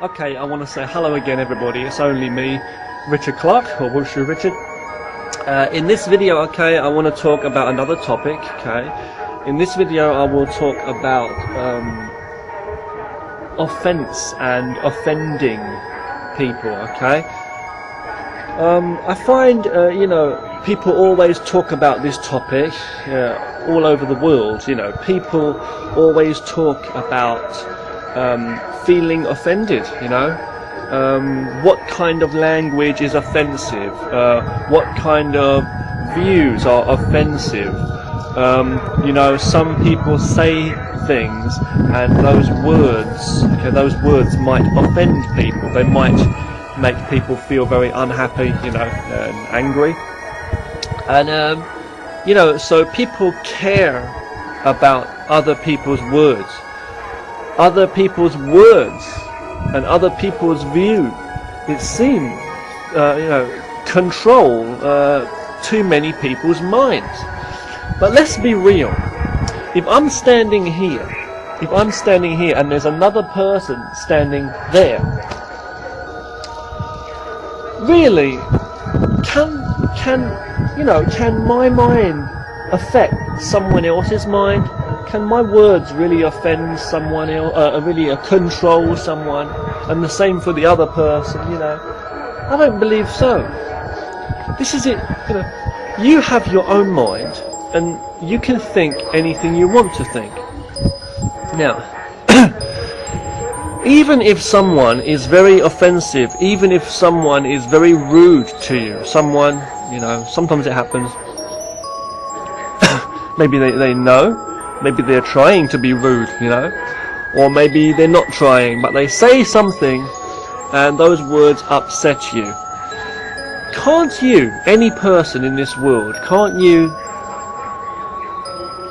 Okay, I want to say hello again, everybody. It's only me, Richard Clark, or Wushu Richard. In this video, okay, I want to talk about another topic, okay. In this video, I will talk about offense and offending people, okay. I find, people always talk about this topic all over the world. People always talk about feeling offended, what kind of language is offensive, what kind of views are offensive. Some people say things and those words might offend people. They might make people feel very unhappy, and angry. And so people care about other people's words. Other people's words and other people's view, it seems, control too many people's minds. But let's be real. If I'm standing here and there's another person standing there, really, can my mind affect someone else's mind? Can my words really offend someone else, really control someone? And the same for the other person, I don't believe so. This is it, you have your own mind, and you can think anything you want to think. Now, even if someone is very offensive, even if someone is very rude to you, sometimes it happens, maybe they know, maybe they're trying to be rude, or maybe they're not trying, but they say something and those words upset you. Can't you, any person in this world, can't you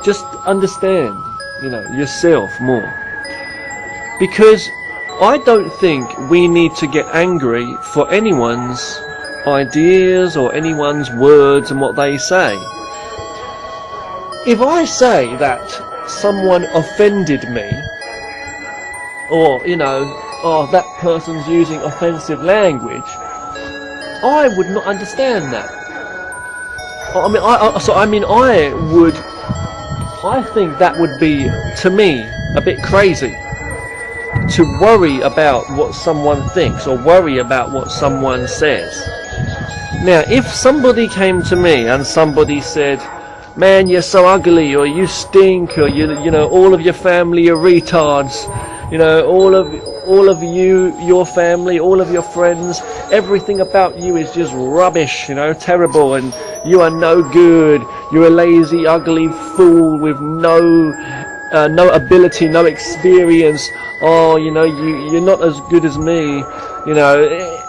just understand, yourself more? Because I don't think we need to get angry for anyone's ideas or anyone's words and what they say. If I say that someone offended me, or that person's using offensive language, I would not understand that. I think that would be, to me, a bit crazy to worry about what someone thinks or worry about what someone says. Now, if somebody came to me and somebody said, "Man, you're so ugly," or "You stink," or all of your family are retards, all of you, your family, all of your friends, everything about you is just rubbish, terrible, and you are no good. You're a lazy, ugly fool with no ability, no experience. Oh, you're not as good as me.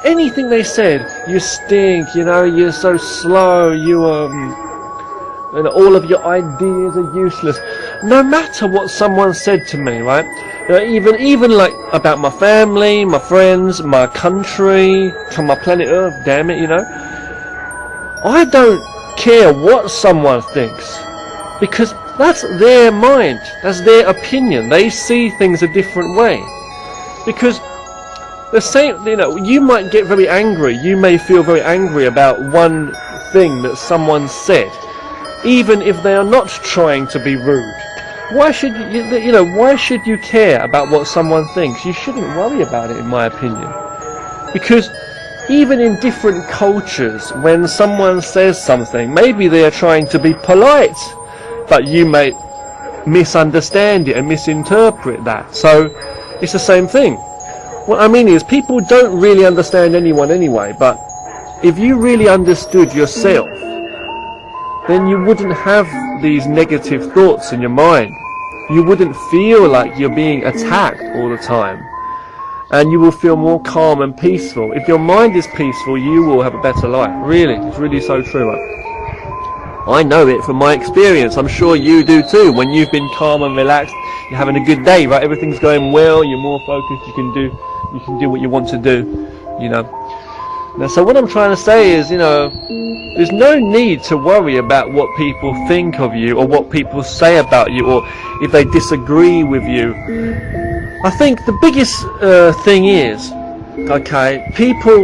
Anything they said, you stink. You're so slow. And all of your ideas are useless. No matter what someone said to me, right? Even like about my family, my friends, my country, my planet Earth, damn it, I don't care what someone thinks, because that's their mind, that's their opinion. They see things a different way. Because the same, you might get very angry. You may feel very angry about one thing that someone said, even if they are not trying to be rude. Why should why should you care about what someone thinks? You shouldn't worry about it, in my opinion. Because even in different cultures, when someone says something, maybe they are trying to be polite, but you may misunderstand it and misinterpret that. So it's the same thing. What I mean is, people don't really understand anyone anyway, but if you really understood yourself, then you wouldn't have these negative thoughts in your mind. You wouldn't feel like you're being attacked all the time. And you will feel more calm and peaceful. If your mind is peaceful, you will have a better life. Really, it's really so true. I know it from my experience. I'm sure you do too. When you've been calm and relaxed, you're having a good day, right? Everything's going well, you're more focused, you can do what you want to do, Now, so what I'm trying to say is, there's no need to worry about what people think of you or what people say about you or if they disagree with you. I think the biggest thing is, okay, people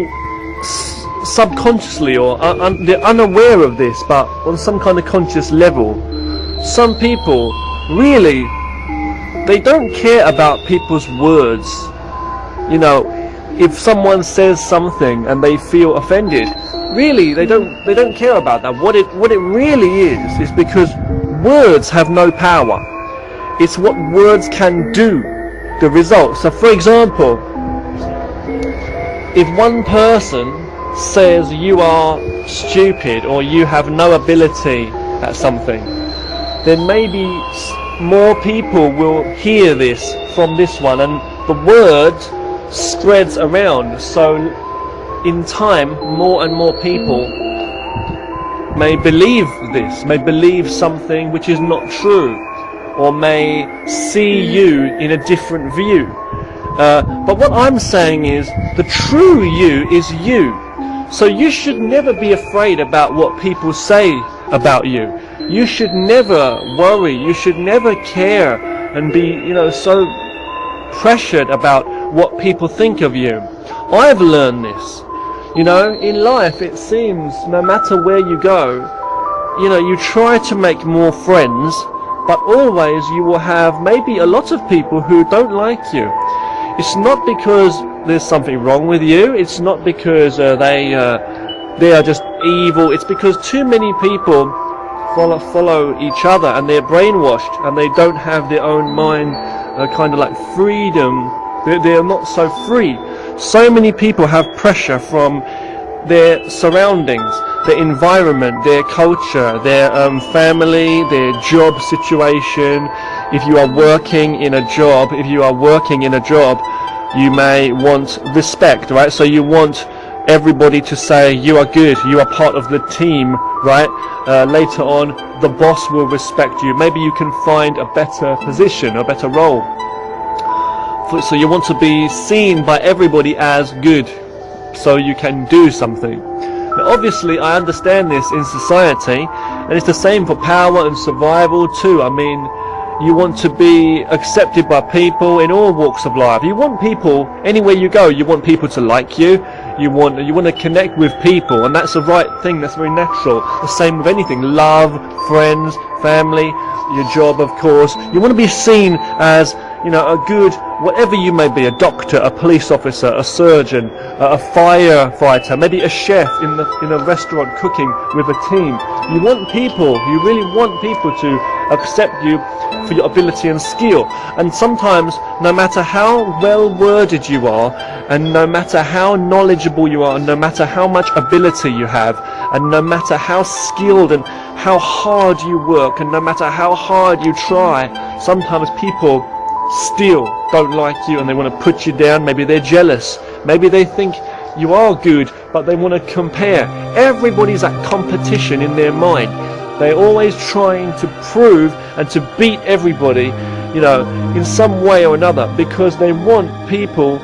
subconsciously or they're unaware of this, but on some kind of conscious level, some people really, they don't care about people's words. You know, if someone says something and they feel offended, really they don't care about that. What it really is because words have no power. It's what words can do, the result. So for example, if one person says you are stupid or you have no ability at something, then maybe more people will hear this from this one, and the word spreads around. So in time, more and more people may believe this, may believe something which is not true, or may see you in a different view. But what I'm saying is, the true you is you. So you should never be afraid about what people say about you. You should never worry, you should never care and be, so pressured about what people think of you. I've learned this. In life it seems no matter where you go, you try to make more friends, but always you will have maybe a lot of people who don't like you. It's not because there's something wrong with you, it's not because they are just evil, it's because too many people follow each other and they're brainwashed and they don't have their own mind, kind of like freedom. They're not so free. So many people have pressure from their surroundings, their environment, their culture, their family, their job situation. If you are working in a job, you may want respect, right? So you want everybody to say you are good, you are part of the team, right? Later on, the boss will respect you. Maybe you can find a better position, a better role. So you want to be seen by everybody as good, so you can do something. Now obviously I understand this in society, and it's the same for power and survival too. I mean, you want to be accepted by people in all walks of life. You want people, anywhere you go, you want people to like you. You want to connect with people, and that's the right thing, that's very natural. The same with anything, love, friends, family, your job of course. You want to be seen as, a good, whatever you may be, a doctor, a police officer, a surgeon, a firefighter, maybe a chef in a restaurant cooking with a team. You really want people to accept you for your ability and skill. And sometimes, no matter how well worded you are, and no matter how knowledgeable you are, and no matter how much ability you have, and no matter how skilled and how hard you work, and no matter how hard you try, sometimes people still don't like you and they want to put you down. Maybe they're jealous, maybe they think you are good, but they want to compare. Everybody's at competition in their mind. They're always trying to prove and to beat everybody, in some way or another, because they want people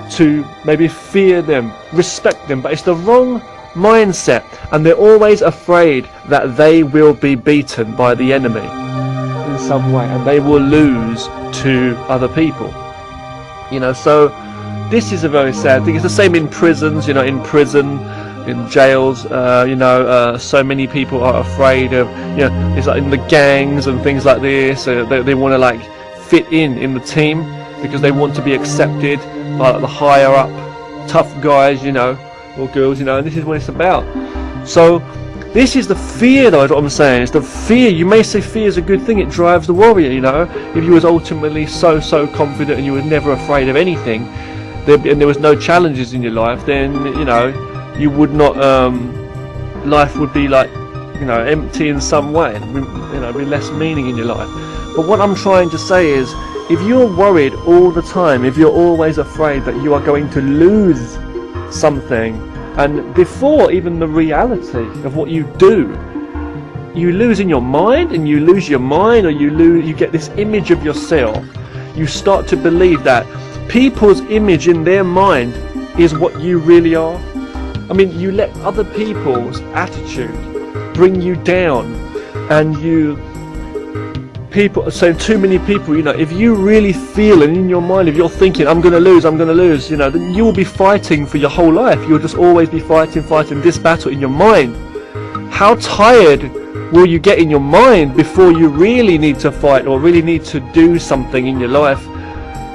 to maybe fear them, respect them, but it's the wrong mindset, and they're always afraid that they will be beaten by the enemy in some way, and they will lose to other people. So this is a very sad thing. It's the same in prisons, in jails, so many people are afraid of, it's like in the gangs and things like this. They want to fit in the team because they want to be accepted by the higher up tough guys, or girls, and this is what it's about. So this is the fear, though, is what I'm saying. It's the fear. You may say fear is a good thing. It drives the warrior, If you was ultimately so confident and you were never afraid of anything, and there was no challenges in your life, then, you would not, life would be empty in some way, and be less meaning in your life. But what I'm trying to say is, if you're worried all the time, if you're always afraid that you are going to lose something, and before even the reality of what you do, you lose in your mind, and you lose your mind, or you get this image of yourself. You start to believe that people's image in their mind is what you really are. I mean, you let other people's attitude bring you down, and you people, so too many people, you know, if you really feel and in your mind, if you're thinking, I'm going to lose, you know, then you will be fighting for your whole life. You'll just always be fighting this battle in your mind. How tired will you get in your mind before you really need to fight or really need to do something in your life?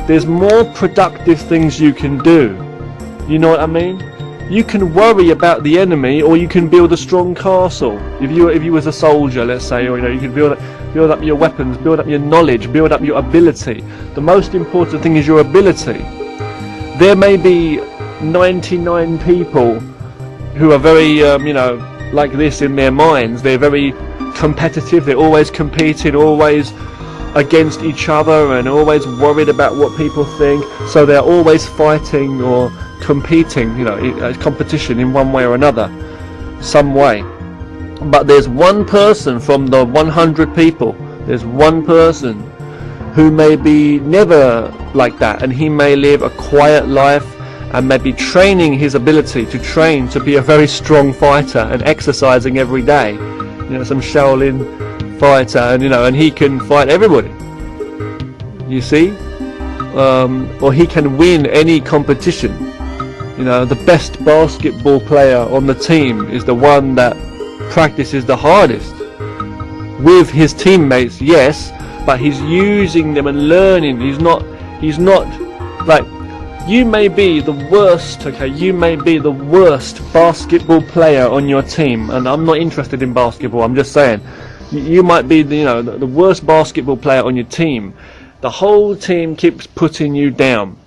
There's more productive things you can do. You know what I mean? You can worry about the enemy, or you can build a strong castle. If you was a soldier, let's say, or you know, you can build up your weapons, build up your knowledge, build up your ability. The most important thing is your ability. There may be 99 people who are very, you know, like this in their minds. They're very competitive. They're always competing, always against each other, and always worried about what people think. So they're always fighting or competing, you know, competition in one way or another, some way. But there's one person from the 100 people, there's one person who may be never like that, and he may live a quiet life and may be training his ability to train to be a very strong fighter and exercising every day, you know, some Shaolin fighter, and you know, and he can fight everybody, you see, or he can win any competition. You know, the best basketball player on the team is the one that practices the hardest with his teammates, yes, but he's using them and learning. He's not like, you may be the worst, okay, you may be the worst basketball player on your team, and I'm not interested in basketball, I'm just saying, you might be the, you know, the worst basketball player on your team. The whole team keeps putting you down.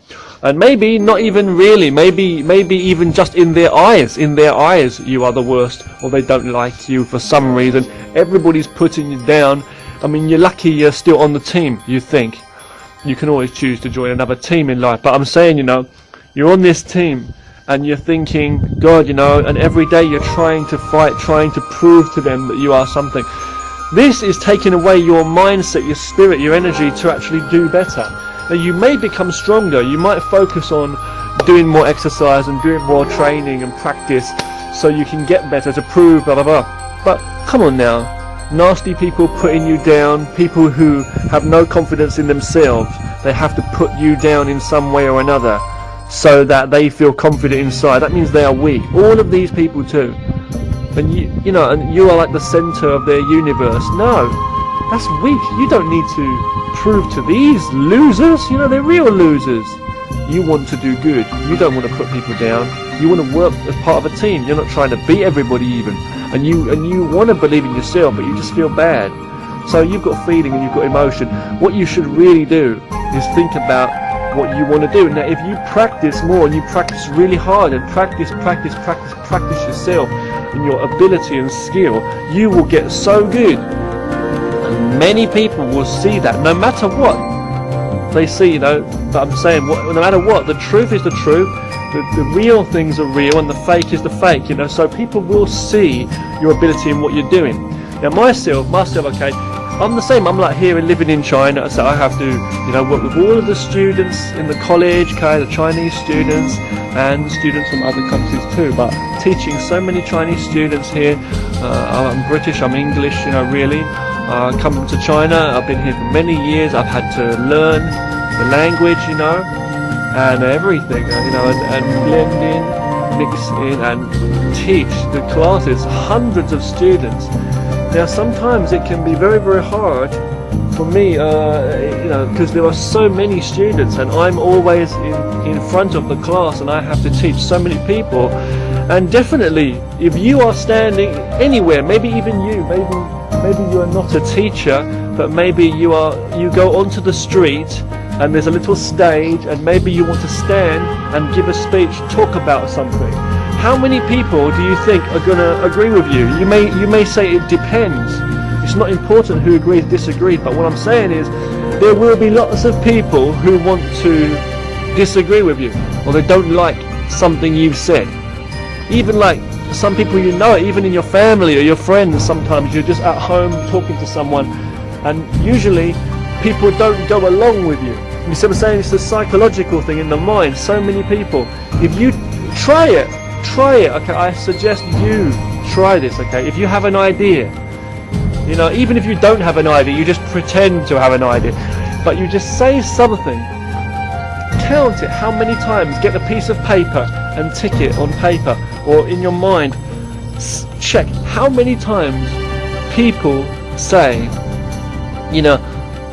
And maybe not even really, maybe even just in their eyes you are the worst, or they don't like you for some reason. Everybody's putting you down. I mean, you're lucky you're still on the team, you think. You can always choose to join another team in life, but I'm saying, you know, you're on this team and you're thinking, God, you know, and every day you're trying to fight, trying to prove to them that you are something. This is taking away your mindset, your spirit, your energy to actually do better. Now, you may become stronger, you might focus on doing more exercise and doing more training and practice so you can get better to prove blah blah blah. But come on now, nasty people putting you down, people who have no confidence in themselves, they have to put you down in some way or another so that they feel confident inside. That means they are weak. All of these people too. And you know, and you are like the center of their universe. No, that's weak. You don't need to prove to these losers, you know, they're real losers. You want to do good. You don't want to put people down. You want to work as part of a team. You're not trying to beat everybody even. And you want to believe in yourself, but you just feel bad. So you've got feeling and you've got emotion. What you should really do is think about what you want to do. Now, if you practice more and you practice really hard and practice yourself and your ability and skill, you will get so good. And many people will see that, no matter what they see, you know. But I'm saying, no matter what, the truth is the truth. The real things are real and the fake is the fake, you know. So people will see your ability and what you're doing. Now myself, okay, I'm the same. I'm like here living in China, so I have to, you know, work with all of the students in the college, okay, the Chinese students and students from other countries too. But teaching so many Chinese students here, I'm British, I'm English, you know, really. Come to China, I've been here for many years. I've had to learn the language, you know, and everything, you know, and blend in, mix in, and teach the classes, hundreds of students. Now, sometimes it can be very, very hard for me, you know, because there are so many students, and I'm always in front of the class, and I have to teach so many people. And definitely, if you are standing anywhere, maybe even you, maybe you are not a teacher, but maybe you go onto the street and there's a little stage and maybe you want to stand and give a speech, talk about something. How many people do you think are going to agree with you? You may say it depends. It's not important who agrees, disagrees, but what I'm saying is there will be lots of people who want to disagree with you, or they don't like something you've said. Even like some people you know, even in your family or your friends, sometimes you're just at home talking to someone and usually people don't go along with you. You see what I'm saying? It's a psychological thing in the mind. So many people. If you try it, okay, I suggest you try this, okay? If you have an idea, You know, even if you don't have an idea, you just pretend to have an idea, but you just say something. Count it, how many times, get a piece of paper and tick it on paper or in your mind. Check how many times people say, you know,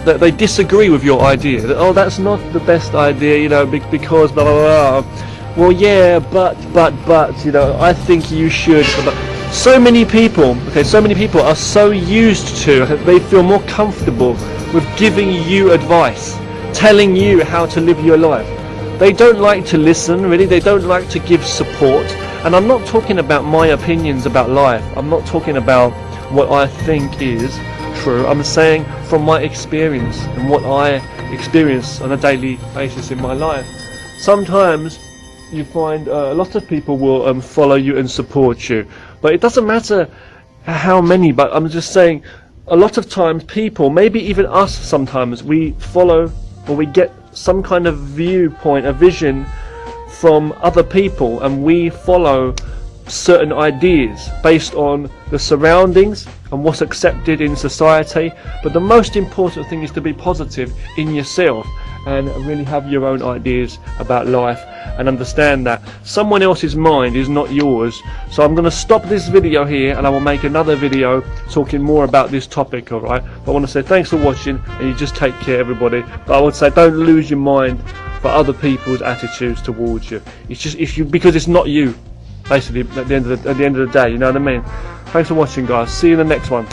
that they disagree with your idea, that, oh, that's not the best idea, you know, because blah blah blah. Well, yeah, but you know, I think you should. So many people, so many people are so used to, they feel more comfortable with giving you advice, telling you how to live your life. They don't like to listen, really. They don't like to give support. And I'm not talking about my opinions about life. I'm not talking about what I think is true. I'm saying from my experience and what I experience on a daily basis in my life. Sometimes you find a lot of people will follow you and support you, but it doesn't matter how many. But I'm just saying, a lot of times people, maybe even us sometimes, we follow or we get some kind of viewpoint, a vision from other people, and we follow certain ideas based on the surroundings and what's accepted in society. But the most important thing is to be positive in yourself and really have your own ideas about life, and understand that someone else's mind is not yours. So I'm going to stop this video here, and I will make another video talking more about this topic, alright? But I want to say thanks for watching, and you just take care, everybody. But I would say don't lose your mind for other people's attitudes towards you. It's just because it's not you, basically, at the end of the day, you know what I mean? Thanks for watching, guys. See you in the next one.